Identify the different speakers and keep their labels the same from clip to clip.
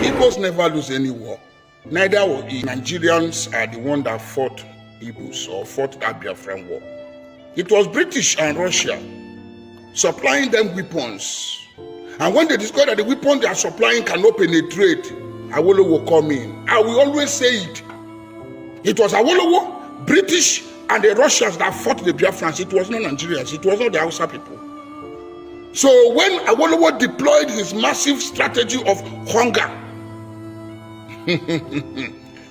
Speaker 1: Igbos never lose any war. Neither will Nigerians are the one that fought Igbos or fought that Biafran war. It was British and Russia supplying them weapons. And when they discovered that the weapons they are supplying cannot penetrate, Awolowo will come in. I will always say it. It was Awolowo, British, and the Russians that fought the Biafrans. It was not Nigerians. It was not the Hausa people. So when Awolowo deployed his massive strategy of hunger,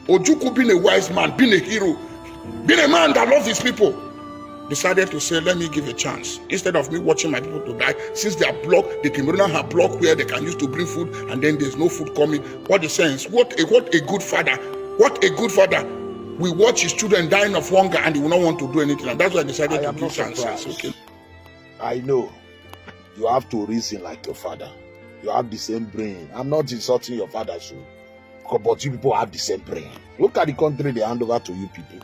Speaker 1: Ojukwu, being a wise man, being a hero, being a man that loves his people, decided to say, let me give a chance. Instead of me watching my people to die, since they are blocked, the Cameroonians have blocked where they can use to bring food, and then there's no food coming. What the sense? What a good father. What a good father. We watch his children dying of hunger and he will not want to do anything. And that's why I decided to give chances. Okay.
Speaker 2: I know you have to reason like your father. You have the same brain. I'm not insulting your father, so. But you people have the same brain. Look at the country they hand over to you people.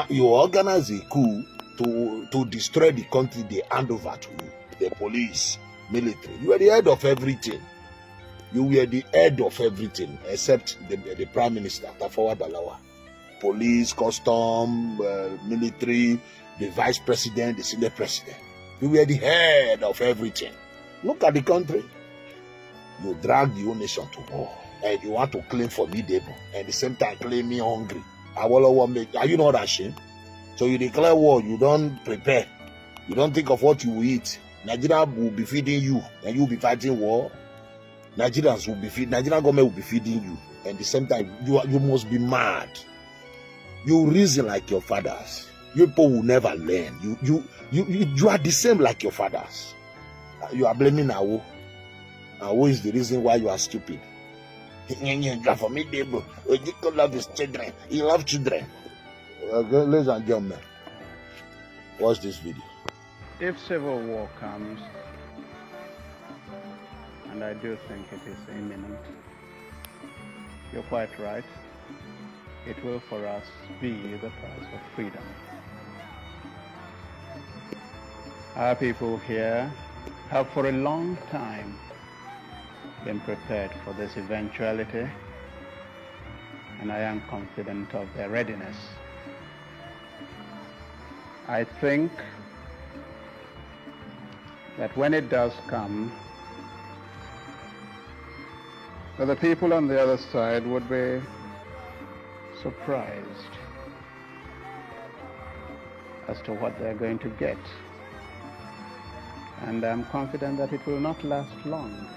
Speaker 2: You organize a coup to destroy the country they hand over to you. The police, military. You are the head of everything. You were the head of everything except the Prime Minister, Tafawa Balewa. Police, custom, military, the Vice President, the Senate President. You were the head of everything. Look at the country. You drag the whole nation to war. And you want to claim for me, Debo, and at the same time claim me hungry. Are you not ashamed? So you declare war, you don't prepare. You don't think of what you will eat. Nigeria will be feeding you, and you will be fighting war. Nigerian government will be feeding you. And at the same time, you must be mad. You reason like your fathers. You people will never learn. You are the same like your fathers. You are blaming Awo. Awo is the reason why you are stupid. For me, Debo, Ojukwu love his children. He loves children. Ladies and gentlemen, watch this video.
Speaker 3: If civil war comes, and I do think it is imminent, you're quite right. It will for us be the price of freedom. Our people here have for a long time been prepared for this eventuality, and I am confident of their readiness. I think that when it does come, that the people on the other side would be surprised as to what they're going to get. And I'm confident that it will not last long.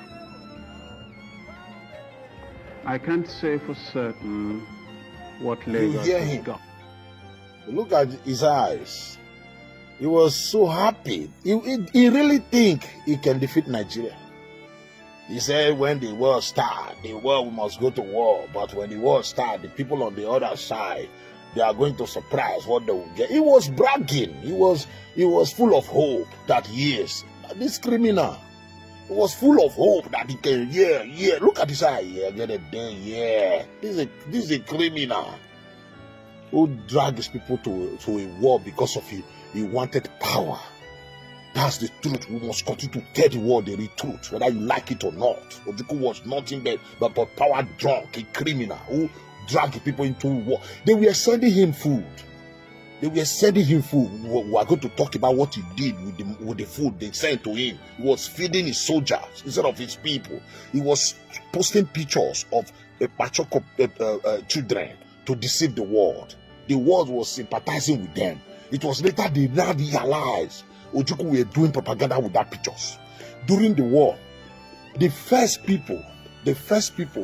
Speaker 3: I can't say for certain what Lagos has got.
Speaker 2: Look at his eyes. He was so happy. He really think he can defeat Nigeria. He said when the war starts, we must go to war. But when the war starts, the people on the other side, they are going to surprise what they will get. He was bragging. He was full of hope that yes, this criminal, he was full of hope that he can, look at his eye, get it done, this is a criminal who dragged his people to a war because of he wanted power. That's the truth. We must continue to tell the world the real truth, whether you like it or not. Ojukwu was nothing but power drunk, a criminal who dragged people into war. They were sending him food. We are going to talk about what he did with the food they sent to him. He was feeding his soldiers instead of his people. He was posting pictures of Pachoko children to deceive the world. The world was sympathizing with them. It was later they now realized Ojukwu were doing propaganda with that pictures. During the war, the first people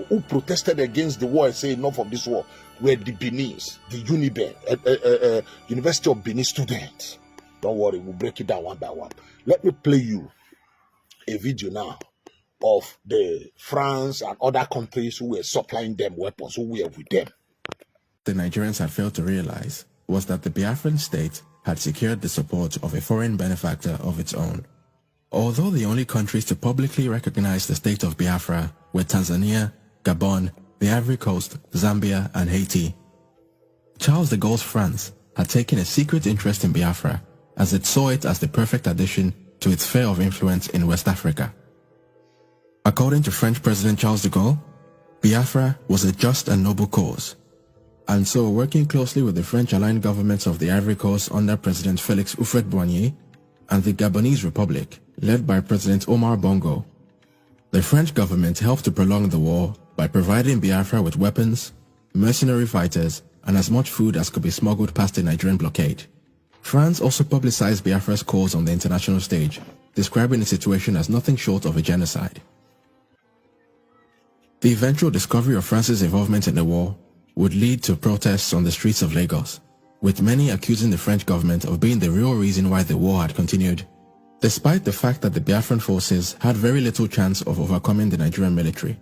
Speaker 2: who protested against the war and said enough of this war were the Benin's, the UNIBEN, University of Benin students. Don't worry, we'll break it down one by one. Let me play you a video now of the France and other countries who were supplying them weapons, who were with them.
Speaker 4: The Nigerians had failed to realize was that the Biafran state had secured the support of a foreign benefactor of its own. Although the only countries to publicly recognize the state of Biafra were Tanzania, Gabon, the Ivory Coast, Zambia, and Haiti, Charles de Gaulle's France had taken a secret interest in Biafra as it saw it as the perfect addition to its sphere of influence in West Africa. According to French President Charles de Gaulle, Biafra was a just and noble cause. And so, working closely with the French-aligned governments of the Ivory Coast under President Félix Houphouët-Boigny and the Gabonese Republic, led by President Omar Bongo, the French government helped to prolong the war by providing Biafra with weapons, mercenary fighters, and as much food as could be smuggled past the Nigerian blockade. France also publicized Biafra's cause on the international stage, describing the situation as nothing short of a genocide. The eventual discovery of France's involvement in the war would lead to protests on the streets of Lagos, with many accusing the French government of being the real reason why the war had continued, despite the fact that the Biafran forces had very little chance of overcoming the Nigerian military.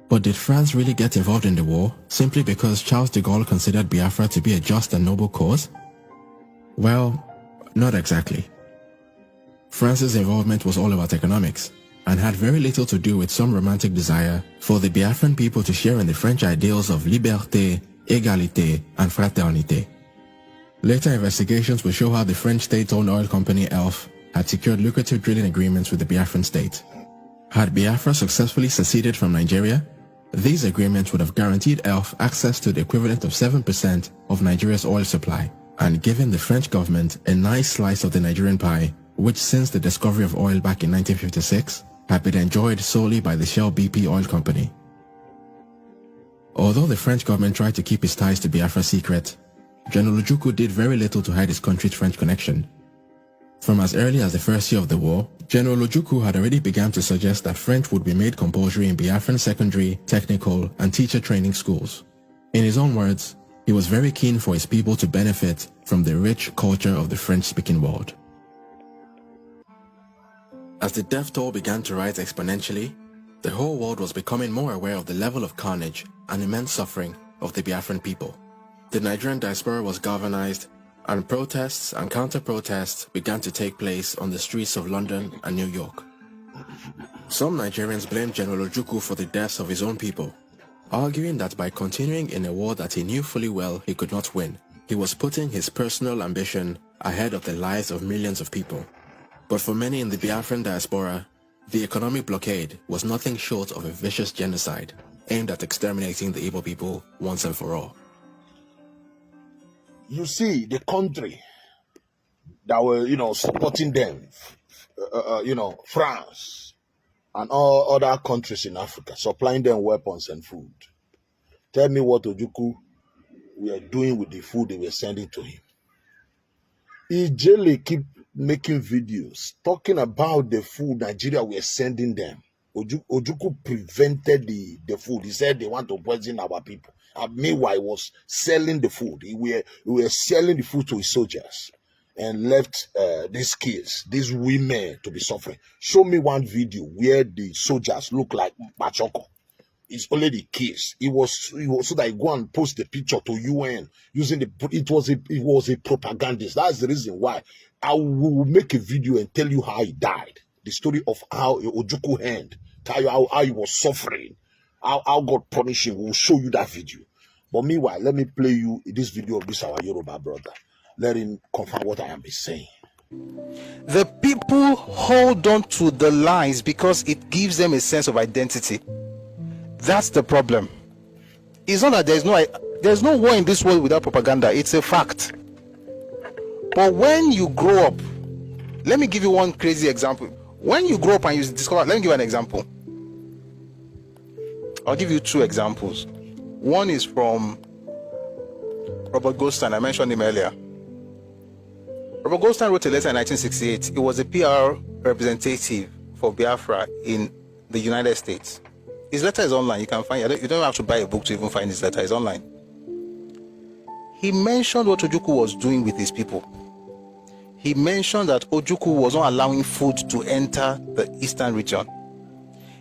Speaker 4: But did France really get involved in the war simply because Charles de Gaulle considered Biafra to be a just and noble cause? Well, not exactly. France's involvement was all about economics and had very little to do with some romantic desire for the Biafran people to share in the French ideals of liberté, égalité, and fraternité. Later investigations will show how the French state-owned oil company ELF had secured lucrative drilling agreements with the Biafran state. Had Biafra successfully seceded from Nigeria, these agreements would have guaranteed ELF access to the equivalent of 7% of Nigeria's oil supply and given the French government a nice slice of the Nigerian pie, which since the discovery of oil back in 1956 had been enjoyed solely by the Shell BP oil company. Although the French government tried to keep its ties to Biafra secret, General Ojukwu did very little to hide his country's French connection. From as early as the first year of the war, General Ojukwu had already begun to suggest that French would be made compulsory in Biafran secondary, technical, and teacher training schools. In his own words, he was very keen for his people to benefit from the rich culture of the French-speaking world. As the death toll began to rise exponentially, the whole world was becoming more aware of the level of carnage and immense suffering of the Biafran people. The Nigerian diaspora was galvanized, and protests and counter-protests began to take place on the streets of London and New York. Some Nigerians blamed General Ojukwu for the deaths of his own people, arguing that by continuing in a war that he knew fully well he could not win, he was putting his personal ambition ahead of the lives of millions of people. But for many in the Biafran diaspora, the economic blockade was nothing short of a vicious genocide aimed at exterminating the Igbo people once and for all.
Speaker 2: You see, the country that were, supporting them, France and all other countries in Africa, supplying them weapons and food. Tell me what Ojukwu were doing with the food they were sending to him. Ijele keep making videos talking about the food Nigeria were sending them. Ojukwu prevented the food. He said they want to poison our people. And meanwhile, he was selling the food. We were selling the food to his soldiers and left these kids, these women to be suffering. Show me one video where the soldiers look like Machoko. It's only the kids. It was so that he go and post the picture to UN using it was a propagandist. That's the reason why I will make a video and tell you how he died. The story of how Ojukwu hand, tell you how he was suffering, how God punished him. We'll show you that video. But meanwhile, let me play you this video of this our Yoruba brother. Let him confirm what I am saying.
Speaker 5: The people hold on to the lies because it gives them a sense of identity. That's the problem. It's not that there's no war in this world without propaganda. It's a fact. But when you grow up, let me give you one crazy example. When you grow up and you discover, let me give you an example. I'll give you two examples. One is from Robert Goldstein. I mentioned him earlier. Robert Goldstein wrote a letter in 1968. He was a PR representative for Biafra in the United States. His letter is online. You can find it. You don't have to buy a book to even find his letter. It's online. He mentioned what Ojukwu was doing with his people. He mentioned that Ojukwu was not allowing food to enter the eastern region.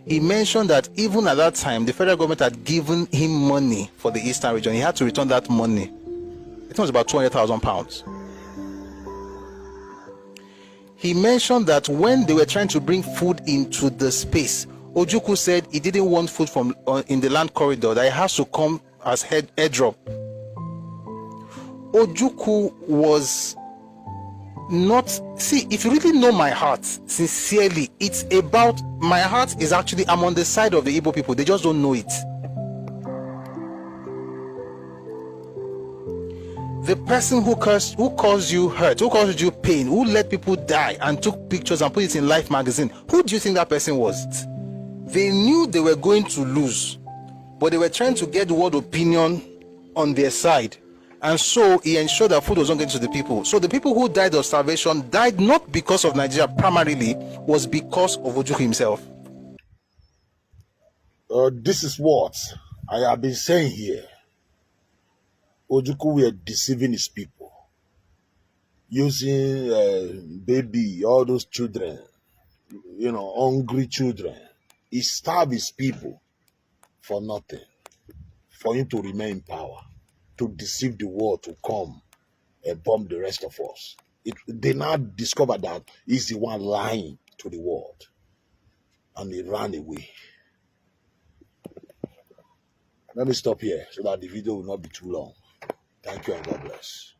Speaker 5: He mentioned that even at that time, the federal government had given him money for the eastern region. He had to return that money. I think it was about £200,000. He mentioned that when they were trying to bring food into the space, Ojukwu said he didn't want food from in the land corridor, that it has to come as airdrop. Ojukwu was not see. If you really know my heart sincerely, it's about my heart is actually I'm on the side of the Igbo people. They just don't know it. The person who caused you hurt, who caused you pain, who let people die and took pictures and put it in Life magazine, who do you think that person was? They knew they were going to lose, but they were trying to get world opinion on their side. And so he ensured that food was not getting to the people. So the people who died of starvation died not because of Nigeria primarily, was because of Ojukwu himself.
Speaker 2: This is what I have been saying here. Ojukwu were deceiving his people, using baby, all those children, hungry children. He starved his people for nothing, for him to remain in power, to deceive the world to come and bomb the rest of us. They now discovered that he's the one lying to the world, and they ran away. Let me stop here so that the video will not be too long. Thank you and God bless.